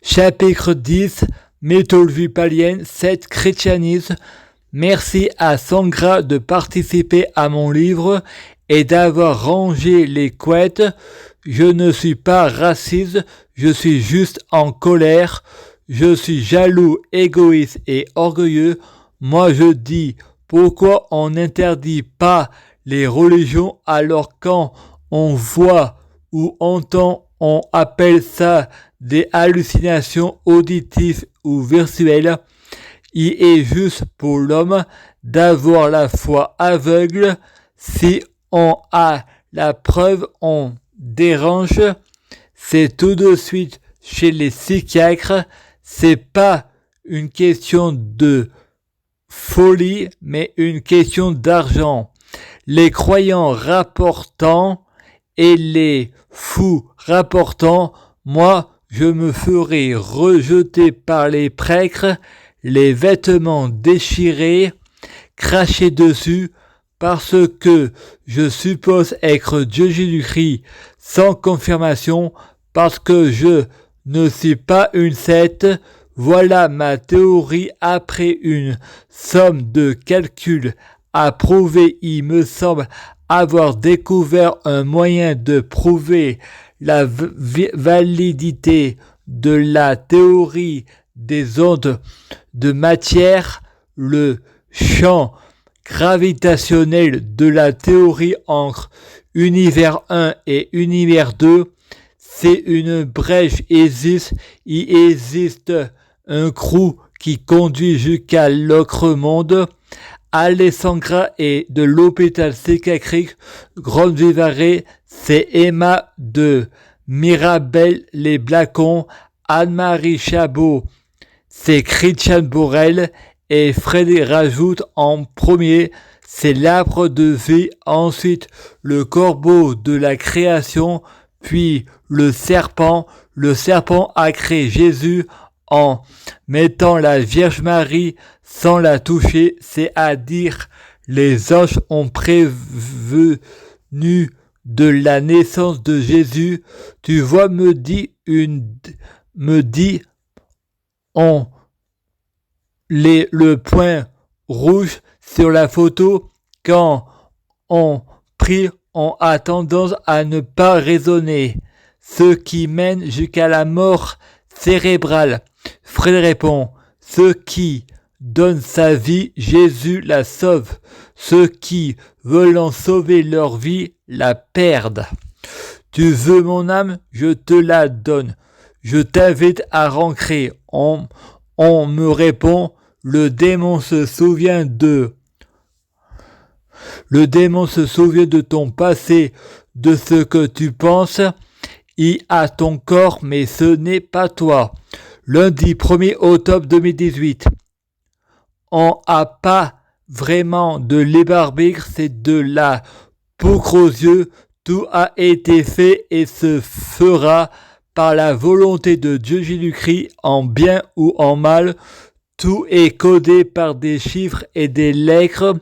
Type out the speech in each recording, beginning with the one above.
Chapitre 10, Mythologie païenne, 7, Christianisme. Merci à Sangra de participer à mon livre et d'avoir rangé les couettes. Je ne suis pas raciste, je suis juste en colère. Je suis jaloux, égoïste et orgueilleux. Moi je dis, pourquoi on n'interdit pas les religions alors quand on voit ou entend, on appelle ça des hallucinations auditives ou visuelles. Il est juste pour l'homme d'avoir la foi aveugle. Si on a la preuve, on dérange. C'est tout de suite chez les psychiatres. C'est pas une question de folie, mais une question d'argent. Les croyants rapportant et les fous rapportant, moi je me ferai rejeter par les prêtres, les vêtements déchirés, cracher dessus, parce que je suppose être Dieu Jésus-Christ sans confirmation, parce que je ne suis pas une secte. Voilà ma théorie après une somme de calculs à prouver. Il me semble avoir découvert un moyen de prouver la validité de la théorie des ondes de matière, le champ gravitationnel de la théorie entre univers 1 et univers 2. C'est une brèche existe, il existe un trou qui conduit jusqu'à l'autre monde. Alessandra est de l'hôpital psychiatrique Grande Vivaré, c'est Emma de Mirabel les Blacons, Anne-Marie Chabot, c'est Christian Borel et Freddy rajoute en premier, c'est l'arbre de vie, ensuite le corbeau de la création, puis le serpent a créé Jésus en mettant la Vierge Marie sans la toucher, c'est-à-dire les anges ont prévenu de la naissance de Jésus. Tu vois, me dit on le point rouge sur la photo, quand on prie, on a tendance à ne pas raisonner, ce qui mène jusqu'à la mort cérébrale. Fred répond, ceux qui donnent sa vie, Jésus la sauve. Ceux qui veulent en sauver leur vie, la perdent. Tu veux mon âme, je te la donne. Je t'invite à rentrer. On me répond, le démon se souvient de ton passé, de ce que tu penses. Il a ton corps, mais ce n'est pas toi. Lundi 1er octobre 2018. On n'a pas vraiment de libre arbitre, c'est de la poudre aux yeux. Tout a été fait et se fera par la volonté de Dieu Jésus-Christ, en bien ou en mal. Tout est codé par des chiffres et des lettres.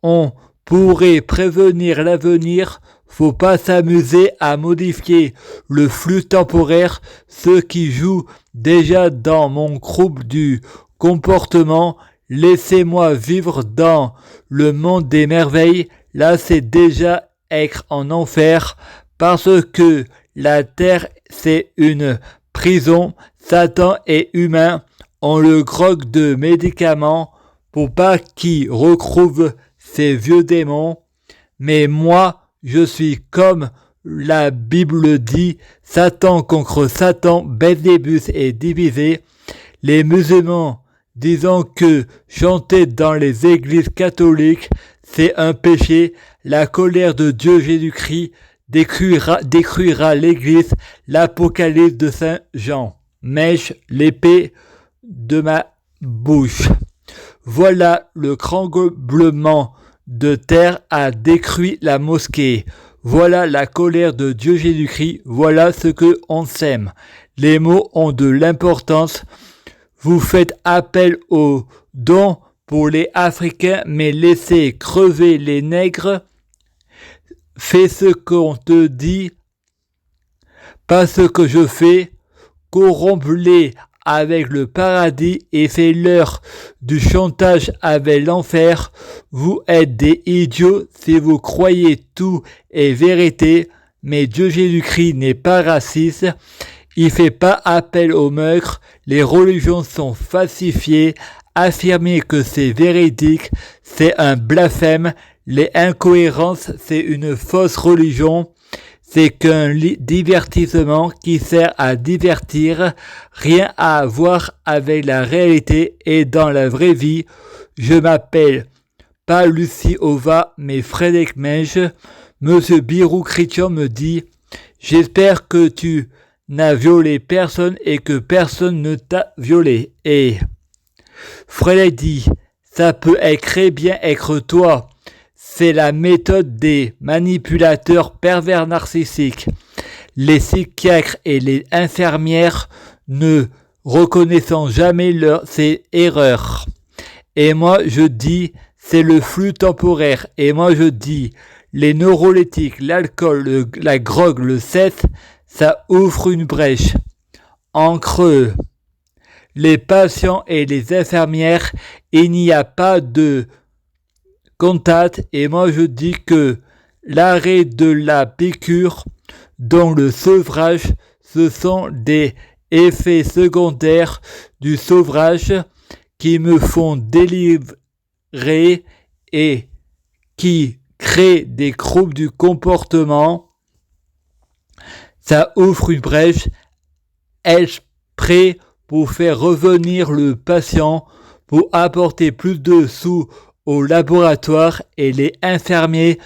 On pourrait prévenir l'avenir. Faut pas s'amuser à modifier le flux temporaire. Ceux qui jouent déjà dans mon groupe du comportement, laissez-moi vivre dans le monde des merveilles. Là, c'est déjà être en enfer parce que la terre, c'est une prison. Satan est humain. On le grogue de médicaments pour pas qu'il retrouve ses vieux démons. Mais moi, je suis comme la Bible dit, Satan contre Satan, Belzébus est divisé. Les musulmans disant que chanter dans les églises catholiques, c'est un péché. La colère de Dieu Jésus-Christ détruira l'église. L'Apocalypse de Saint Jean. Mèche l'épée de ma bouche. Voilà, le tremblement de terre a détruit la mosquée. Voilà la colère de Dieu Jésus-Christ. Voilà ce que on sème. Les mots ont de l'importance. Vous faites appel aux dons pour les Africains, mais laissez crever les nègres. Fais ce qu'on te dit, pas ce que je fais. corromps-les avec le paradis et fais-leur du chantage avec l'enfer. Vous êtes des idiots si vous croyez tout est vérité, mais Dieu Jésus-Christ n'est pas raciste. Il fait pas appel aux meurtres. Les religions sont falsifiées. Affirmer que c'est véridique, c'est un blasphème. Les incohérences, c'est une fausse religion. C'est qu'un divertissement qui sert à divertir, rien à voir avec la réalité et dans la vraie vie. Je m'appelle pas Lucie Ova, mais Frédéric Menge. Monsieur Birou Chrétien me dit « J'espère que tu n'as violé personne et que personne ne t'a violé. » Et Frédéric dit « Ça peut très bien être toi. » C'est la méthode des manipulateurs pervers narcissiques. Les psychiatres et les infirmières ne reconnaissant jamais ces erreurs. Et moi je dis, c'est le flux temporaire. Et moi je dis, les neuroleptiques, l'alcool, la drogue, le sexe, ça ouvre une brèche. En creux, les patients et les infirmières, il n'y a pas de contact, et moi je dis que l'arrêt de la piqûre dont le sevrage, ce sont des effets secondaires du sevrage qui me font délivrer et qui créent des troubles du comportement. Ça ouvre une brèche. Est-ce prêt pour faire revenir le patient, pour apporter plus de sous au laboratoire, et les infirmiers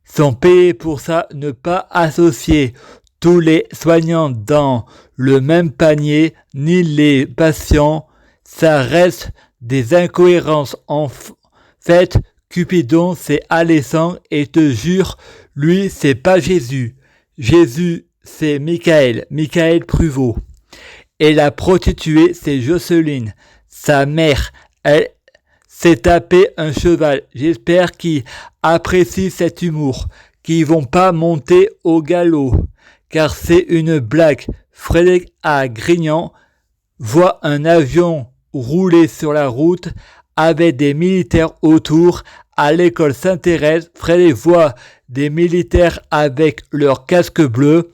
sont payés pour ça. Ne pas associer tous les soignants dans le même panier, ni les patients, ça reste des incohérences. En fait, Cupidon c'est Alessandre et te jure, lui c'est pas Jésus. Jésus c'est Michael Pruvot. Et la prostituée c'est Jocelyne. Sa mère, elle s'est tapé un cheval. J'espère qu'ils apprécient cet humour, qu'ils vont pas monter au galop, car c'est une blague. Frédéric à Grignan voit un avion rouler sur la route avec des militaires autour. À l'école Sainte-Thérèse, Frédéric voit des militaires avec leur casque bleu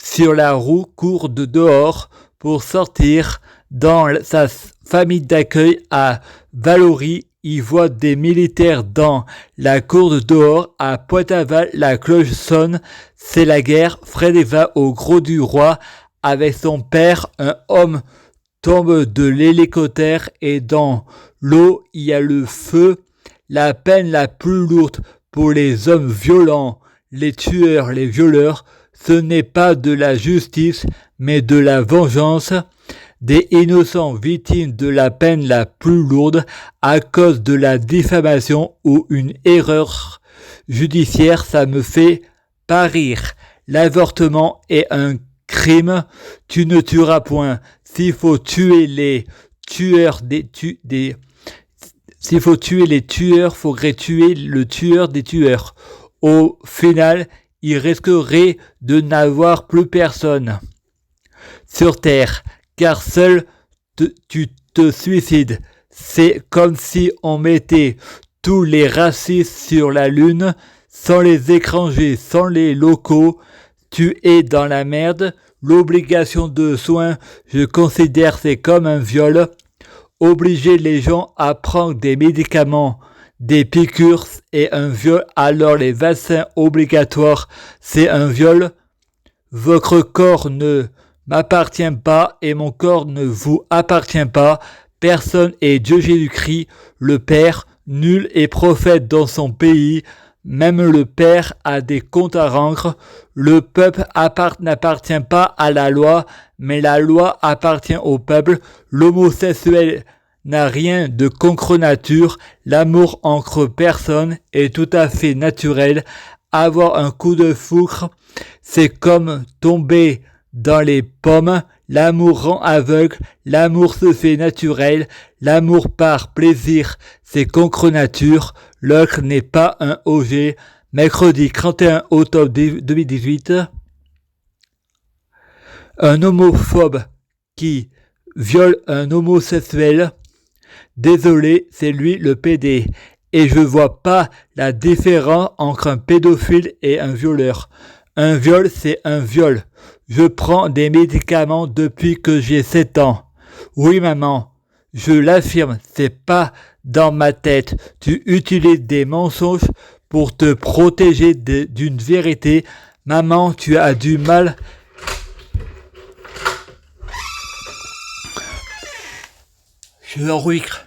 sur la roue, courent de dehors pour sortir. Dans sa famille d'accueil à Valory, il voit des militaires dans la cour de dehors. À Pointe-à-Val, la cloche sonne, c'est la guerre. Frédéric va au Gros du Roi avec son père. Un homme tombe de l'hélicoptère et dans l'eau, il y a le feu. La peine la plus lourde pour les hommes violents, les tueurs, les violeurs, ce n'est pas de la justice, mais de la vengeance. Des innocents victimes de la peine la plus lourde à cause de la diffamation ou une erreur judiciaire, ça me fait pas rire. L'avortement est un crime, tu ne tueras point. S'il faut tuer les tueurs s'il faut tuer les tueurs, faudrait tuer le tueur des tueurs. Au final, il risquerait de n'avoir plus personne sur Terre, car seul tu te suicides. C'est comme si on mettait tous les racistes sur la Lune, sans les étrangers, sans les locaux. Tu es dans la merde. L'obligation de soins, je considère c'est comme un viol. Obliger les gens à prendre des médicaments, des piqûres est un viol, alors les vaccins obligatoires, c'est un viol. Votre corps ne m'appartient pas et mon corps ne vous appartient pas. Personne est Dieu Jésus-Christ, le Père. Nul est prophète dans son pays. Même le Père a des comptes à rendre. Le peuple n'appartient pas à la loi, mais la loi appartient au peuple. L'homosexuel n'a rien de contre nature. L'amour entre personnes est tout à fait naturel. Avoir un coup de foudre, c'est comme tomber dans les pommes. L'amour rend aveugle, l'amour se fait naturel, l'amour par plaisir, c'est contre nature, l'autre n'est pas un OG. Mercredi 31 octobre 2018, un homophobe qui viole un homosexuel, désolé, c'est lui le PD. Et je vois pas la différence entre un pédophile et un violeur. Un viol, c'est un viol. Je prends des médicaments depuis que j'ai 7 ans. Oui, maman, je l'affirme, c'est pas dans ma tête. Tu utilises des mensonges pour te protéger d'une vérité. Maman, tu as du mal. Je vais enregistrer.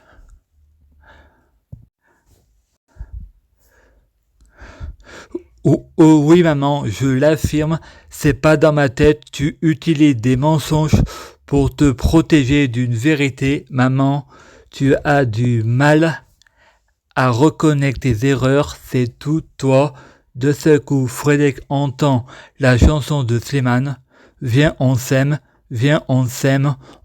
Oh oui maman, je l'affirme, c'est pas dans ma tête, tu utilises des mensonges pour te protéger d'une vérité. Maman, tu as du mal à reconnaître tes erreurs, c'est tout toi. De ce coup, Frédéric entend la chanson de Slimane. Viens, on s'aime,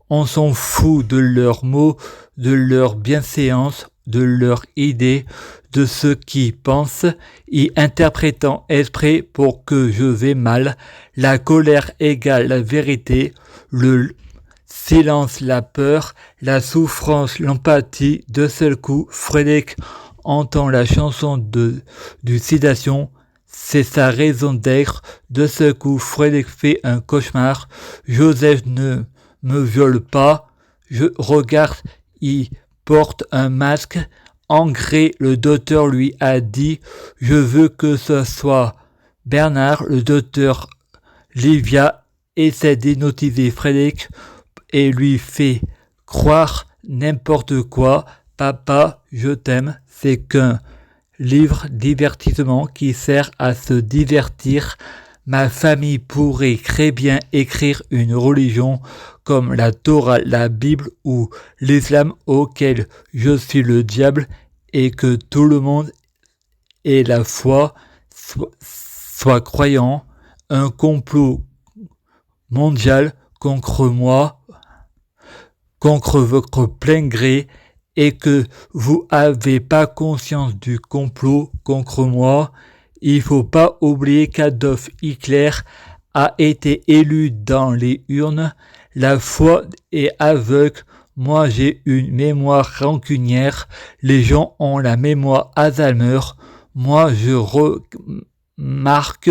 on s'en fout de leurs mots, de leur bienséance, de leurs idées, de ce qu'ils pensent, y interprétant esprit pour que je vais mal. La colère égale la vérité, le silence la peur, la souffrance l'empathie. De seul coup, Frédéric entend la chanson du Citation, c'est sa raison d'être. De ce coup, Frédéric fait un cauchemar. Joseph ne me viole pas. Je regarde, il porte un masque. Engré, le docteur lui a dit « Je veux que ce soit Bernard ». Le docteur Livia essaie d'hypnotiser Frédéric et lui fait croire n'importe quoi. « Papa, je t'aime ». C'est qu'un livre divertissement qui sert à se divertir. Ma famille pourrait très bien écrire une religion comme la Torah, la Bible ou l'islam auquel je suis le diable et que tout le monde ait la foi, soit croyant, un complot mondial contre moi, contre votre plein gré, et que vous avez pas conscience du complot contre moi. Il faut pas oublier qu'Adolf Hitler a été élu dans les urnes. La foi est aveugle. Moi, j'ai une mémoire rancunière. Les gens ont la mémoire Alzheimer. Moi, je remarque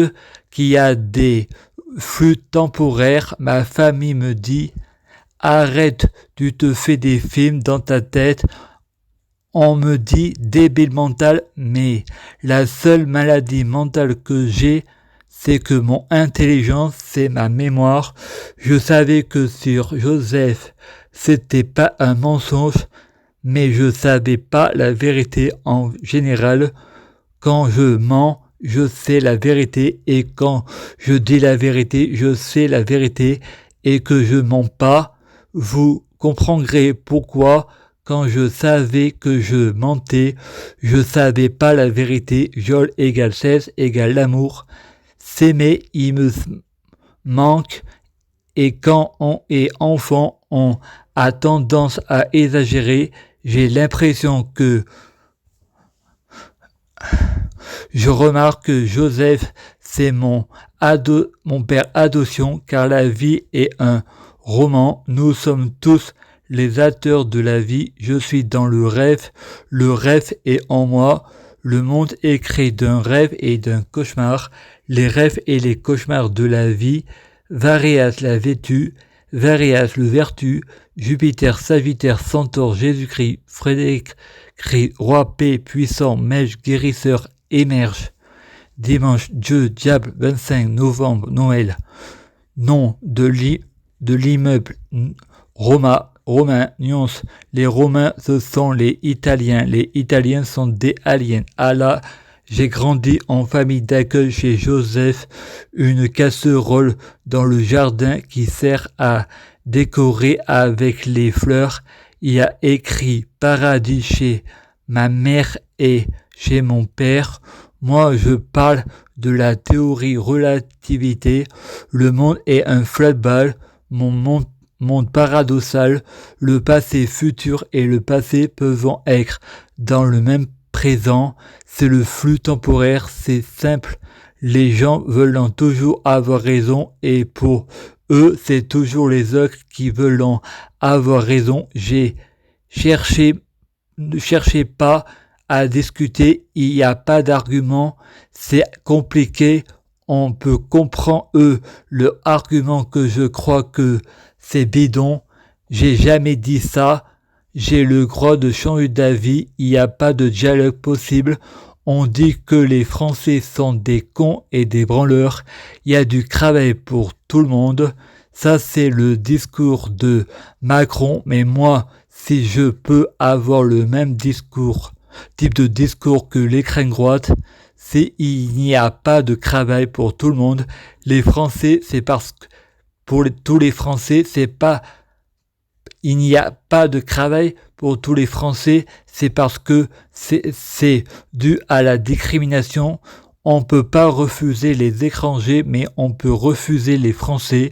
qu'il y a des flux temporaires. Ma famille me dit « Arrête, tu te fais des films dans ta tête ». On me dit débile mental, mais la seule maladie mentale que j'ai, c'est que mon intelligence, c'est ma mémoire. Je savais que sur Joseph, c'était pas un mensonge, mais je savais pas la vérité en général. Quand je mens, je sais la vérité, et quand je dis la vérité, je sais la vérité, et que je mens pas. Vous comprendrez pourquoi. Quand je savais que je mentais, je savais pas la vérité. Viol égale 16 égale l'amour. S'aimer, il me manque. Et quand on est enfant, on a tendance à exagérer. J'ai l'impression que je remarque que Joseph, c'est mon père adoption, car la vie est un roman. Nous sommes tous les acteurs de la vie. Je suis dans le rêve est en moi. Le monde est créé d'un rêve et d'un cauchemar. Les rêves et les cauchemars de la vie. Varias la vêtue, Varias le vertu, Jupiter, Sagittaire, Centaure, Jésus-Christ, Frédéric, Roi P, puissant, Mèche, guérisseur, émerge. Dimanche, Dieu, diable, 25 novembre, Noël. Nom de l'immeuble Romain, nuance. Les Romains, ce sont les Italiens. Les Italiens sont des aliens. Allah, j'ai grandi en famille d'accueil chez Joseph. Une casserole dans le jardin qui sert à décorer avec les fleurs. Il y a écrit paradis chez ma mère et chez mon père. Moi, je parle de la théorie relativité. Le monde est un flatball. Mon monde paradoxal, le passé futur et le passé peuvent être dans le même présent, c'est le flux temporaire, c'est simple, les gens veulent toujours avoir raison et pour Eux, c'est toujours les autres qui veulent en avoir raison. Ne cherchez pas à discuter, il n'y a pas d'argument, c'est compliqué. On peut comprendre le argument que je crois que c'est bidon. J'ai jamais dit ça. J'ai le droit de changer d'avis. Il n'y a pas de dialogue possible. On dit que les Français sont des cons et des branleurs. Il y a du travail pour tout le monde. Ça, c'est le discours de Macron. Mais moi, si je peux avoir le même type de discours que l'extrême droite, c'est il n'y a pas de travail pour tout le monde. Les Français, c'est parce que tous les Français, c'est pas il n'y a pas de travail pour tous les Français, c'est parce que c'est dû à la discrimination. On ne peut pas refuser les étrangers, mais on peut refuser les Français.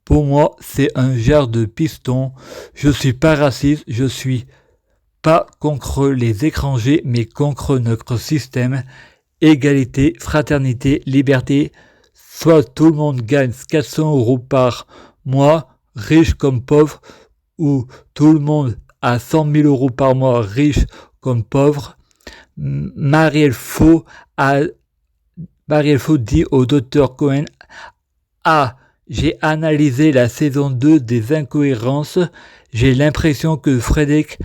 Pour moi, c'est un genre de piston. Je suis pas raciste, je suis pas contre les étrangers, mais contre notre système. Égalité, fraternité, liberté. Soit tout le monde gagne 400 € par mois, riche comme pauvre, ou tout le monde a 100 000 € par mois, riche comme pauvre. Marielle Faux dit au Dr Cohen: j'ai analysé la saison 2 des Incohérences. J'ai l'impression que Frédéric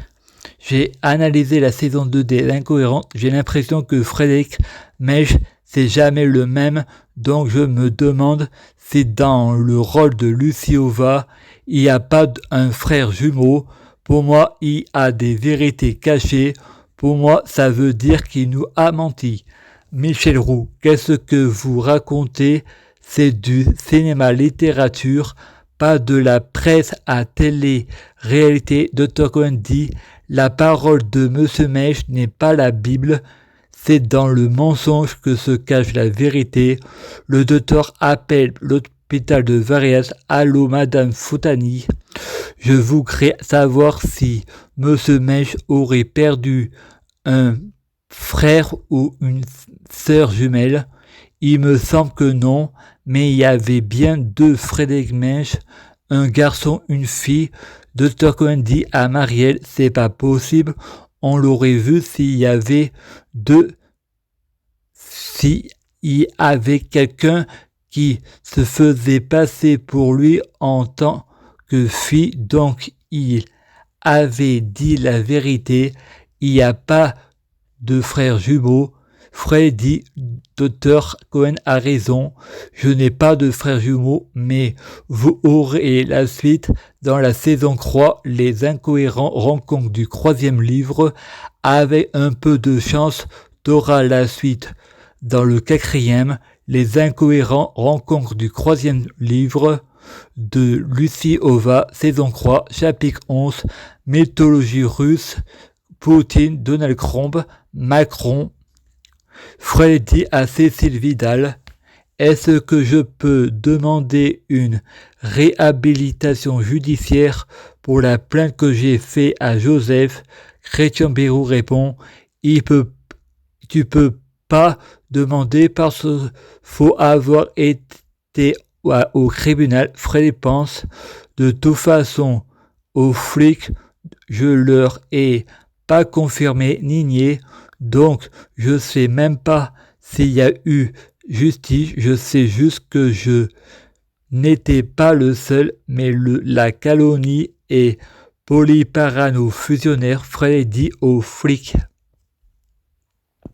Mèche, c'est jamais le même. Donc je me demande si dans le rôle de Lucie Ova, il n'y a pas un frère jumeau. Pour moi, il a des vérités cachées. Pour moi, ça veut dire qu'il nous a menti. Michel Roux, qu'est-ce que vous racontez? C'est du cinéma-littérature, pas de la presse à télé-réalité. Dr Cohen dit: la parole de Monsieur Mèche n'est pas la Bible. C'est dans le mensonge que se cache la vérité. Le docteur appelle l'hôpital de Varias. Allô, Madame Foutani. Je voudrais savoir si Monsieur Mèche aurait perdu un frère ou une sœur jumelle. Il me semble que non, mais il y avait bien 2 Frédéric Mèche, un garçon, une fille. Dr Cohen dit à Marielle: c'est pas possible. On l'aurait vu s'il y avait quelqu'un qui se faisait passer pour lui en tant que fille, donc il avait dit la vérité. Il n'y a pas de frères jumeaux. Fred dit: Dr Cohen a raison, je n'ai pas de frères jumeaux, mais vous aurez la suite dans la saison 3, les incohérents rencontres du 3e livre. Avec un peu de chance, t'auras la suite dans le 4e, les incohérents rencontres du 3e livre de Lucie Ova, saison 3, chapitre 11, mythologie russe, Poutine, Donald Trump, Macron. Fred dit à Cécile Vidal: est-ce que je peux demander une réhabilitation judiciaire pour la plainte que j'ai faite à Joseph? Chrétien Bérou répond: tu peux pas demander parce qu'il faut avoir été au tribunal. Fred pense: de toute façon, aux flics, je leur ai pas confirmé ni nié, donc je sais même pas s'il y a eu justice. Je sais juste que je n'étais pas le seul, mais la calomnie est polyparano fusionnaire. Fred dit aux flics.